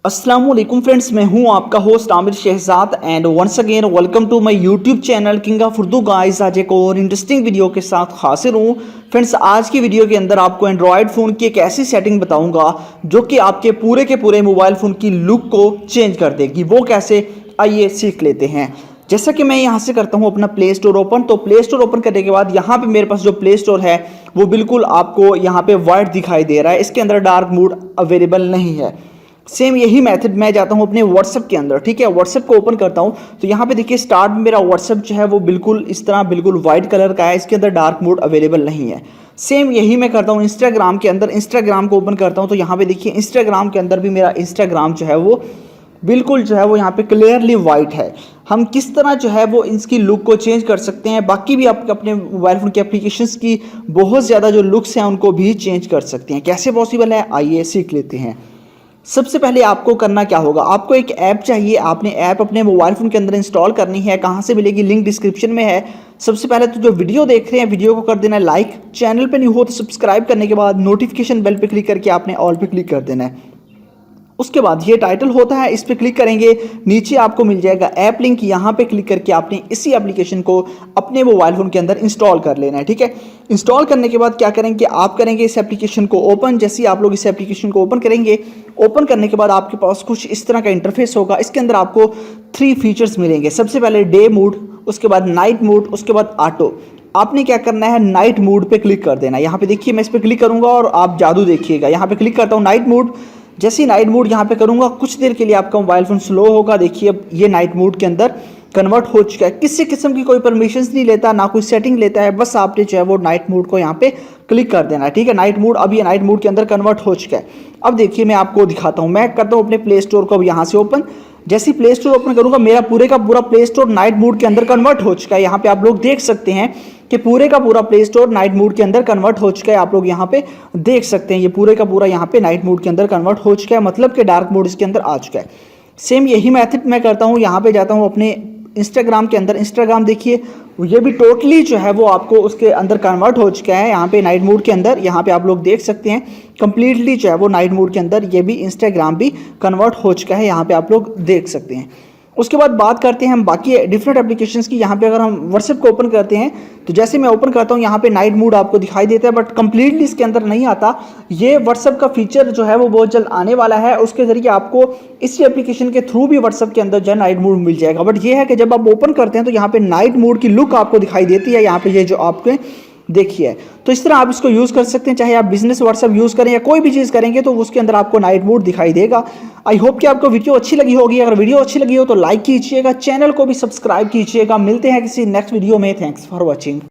अस्सलाम वालेकुम फ्रेंड्स, मैं हूं आपका host Aamir Shahzad and once again welcome to my YouTube channel king of Urdu guys. आज एक और इंटरेस्टिंग वीडियो के साथ हाजिर हूं फ्रेंड्स। आज की वीडियो के अंदर आपको एंड्रॉयड फ़ोन की एक ऐसी सेटिंग बताऊंगा जो कि आपके पूरे के पूरे मोबाइल फ़ोन की लुक को चेंज कर देगी। वो कैसे, आइए सीख लेते हैं। जैसा कि मैं यहाँ से करता हूँ अपना प्ले स्टोर ओपन, तो प्ले स्टोर ओपन करने के बाद यहाँ पे मेरे पास जो प्ले स्टोर है वो बिल्कुल आपको यहाँ पे वाइट दिखाई दे रहा है। इसके अंदर डार्क मोड अवेलेबल नहीं है। सेम यही मेथड मैं जाता हूँ अपने व्हाट्सएप के अंदर, ठीक है। व्हाट्सएप को ओपन करता हूँ तो यहाँ पे देखिए स्टार्ट में मेरा व्हाट्सएप जो है वो बिल्कुल इस तरह बिल्कुल वाइट कलर का है। इसके अंदर डार्क मोड अवेलेबल नहीं है। सेम यही मैं करता हूँ इंस्टाग्राम के अंदर। इंस्टाग्राम को ओपन करता हूँ तो यहाँ पे देखिए इंस्टाग्राम के अंदर भी मेरा इंस्टाग्राम जो है वो बिल्कुल जो है वो यहाँ पे क्लियरली वाइट है। हम किस तरह जो है वो इसकी लुक को चेंज कर सकते हैं, बाकी भी आप अपने मोबाइल फ़ोन के एप्लीकेशंस की बहुत ज़्यादा जो लुक्स हैं उनको भी चेंज कर सकते हैं। कैसे पॉसिबल है, आइए सीख लेते हैं। सबसे पहले आपको करना क्या होगा, आपको एक ऐप चाहिए। आपने ऐप अपने मोबाइल फ़ोन के अंदर इंस्टॉल करनी है। कहाँ से मिलेगी, लिंक डिस्क्रिप्शन में है। सबसे पहले तो जो वीडियो देख रहे हैं वीडियो को कर देना है लाइक, चैनल पे न्यू हो तो सब्सक्राइब करने के बाद नोटिफिकेशन बेल पे क्लिक करके आपने ऑल पे क्लिक कर देना है। उसके बाद ये टाइटल होता है, इस पर क्लिक करेंगे, नीचे आपको मिल जाएगा ऐप लिंक। यहाँ पे क्लिक करके आपने इसी एप्लीकेशन को अपने मोबाइल फ़ोन के अंदर इंस्टॉल कर लेना है, ठीक है। इंस्टॉल करने के बाद क्या करेंगे, आप करेंगे इस एप्लीकेशन को ओपन। जैसे ही आप लोग इस एप्लीकेशन को ओपन करेंगे, ओपन करने के बाद आपके पास कुछ इस तरह का इंटरफेस होगा। इसके अंदर आपको 3 फीचर्स मिलेंगे। सबसे पहले डे मोड, उसके बाद नाइट मोड, उसके बाद ऑटो। आपने क्या करना है, नाइट मोड पे क्लिक कर देना है। यहाँ पे देखिए मैं इस पर क्लिक करूँगा और आप जादू देखिएगा। यहाँ पे क्लिक करता हूँ नाइट मोड। जैसे ही नाइट मोड यहाँ पे करूँगा कुछ देर के लिए आपका मोबाइल फ़ोन स्लो होगा। देखिए अब ये नाइट मोड के अंदर कन्वर्ट हो चुका है। किसी किस्म की कोई परमिशंस नहीं लेता, ना कोई सेटिंग लेता है। बस आपने जो है वो नाइट मोड को यहाँ पे क्लिक कर देना है, ठीक है। नाइट मोड, अब ये नाइट मोड के अंदर कन्वर्ट हो चुका है। अब देखिए मैं आपको दिखाता हूँ। मैं करता हूँ अपने प्ले स्टोर को अब यहाँ से ओपन। जैसे ही प्ले स्टोर ओपन करूँगा मेरा पूरे का पूरा प्ले स्टोर नाइट मोड के अंदर कन्वर्ट हो चुका है। यहाँ पे आप लोग देख सकते हैं कि पूरे का पूरा प्ले स्टोर नाइट मोड के अंदर कन्वर्ट हो चुका है। आप लोग यहाँ पे देख सकते हैं ये पूरे का पूरा यहाँ पे नाइट मोड के अंदर कन्वर्ट हो चुका है, मतलब कि डार्क मोड इसके अंदर आ चुका है। सेम यही मेथड मैं करता हूँ। यहाँ पे जाता हूँ अपने इंस्टाग्राम के अंदर। इंस्टाग्राम देखिए ये भी टोटली जो है वो आपको उसके अंदर कन्वर्ट हो चुका है यहाँ पे नाइट मोड के अंदर। यहाँ पे आप लोग देख सकते हैं कंप्लीटली जो है वो नाइट मोड के अंदर ये भी इंस्टाग्राम भी कन्वर्ट हो चुका है। यहाँ पे आप लोग देख सकते हैं। उसके बाद बात करते हैं हम बाकी डिफरेंट एप्लीकेशंस की। यहाँ पे अगर हम व्हाट्सएप को ओपन करते हैं तो जैसे मैं ओपन करता हूँ यहाँ पे नाइट मोड आपको दिखाई देता है, बट कंप्लीटली इसके अंदर नहीं आता। ये व्हाट्सएप का फीचर जो है वो बहुत जल्द आने वाला है। उसके जरिए आपको इसी एप्लीकेशन के थ्रू भी व्हाट्सएप के अंदर जो है नाइट मोड मिल जाएगा। बट ये है कि जब आप ओपन करते हैं तो यहाँ पे नाइट मोड की लुक आपको दिखाई देती है। यहाँ पे ये जो आपके देखिए, तो इस तरह आप इसको यूज़ कर सकते हैं। चाहे आप बिजनेस व्हाट्सएप यूज़ करें या कोई भी चीज़ करेंगे तो उसके अंदर आपको नाइट मोड दिखाई देगा। आई होप कि आपको वीडियो अच्छी लगी होगी। अगर वीडियो अच्छी लगी हो तो लाइक कीजिएगा, चैनल को भी सब्सक्राइब कीजिएगा। मिलते हैं किसी नेक्स्ट वीडियो में। Thanks for watching.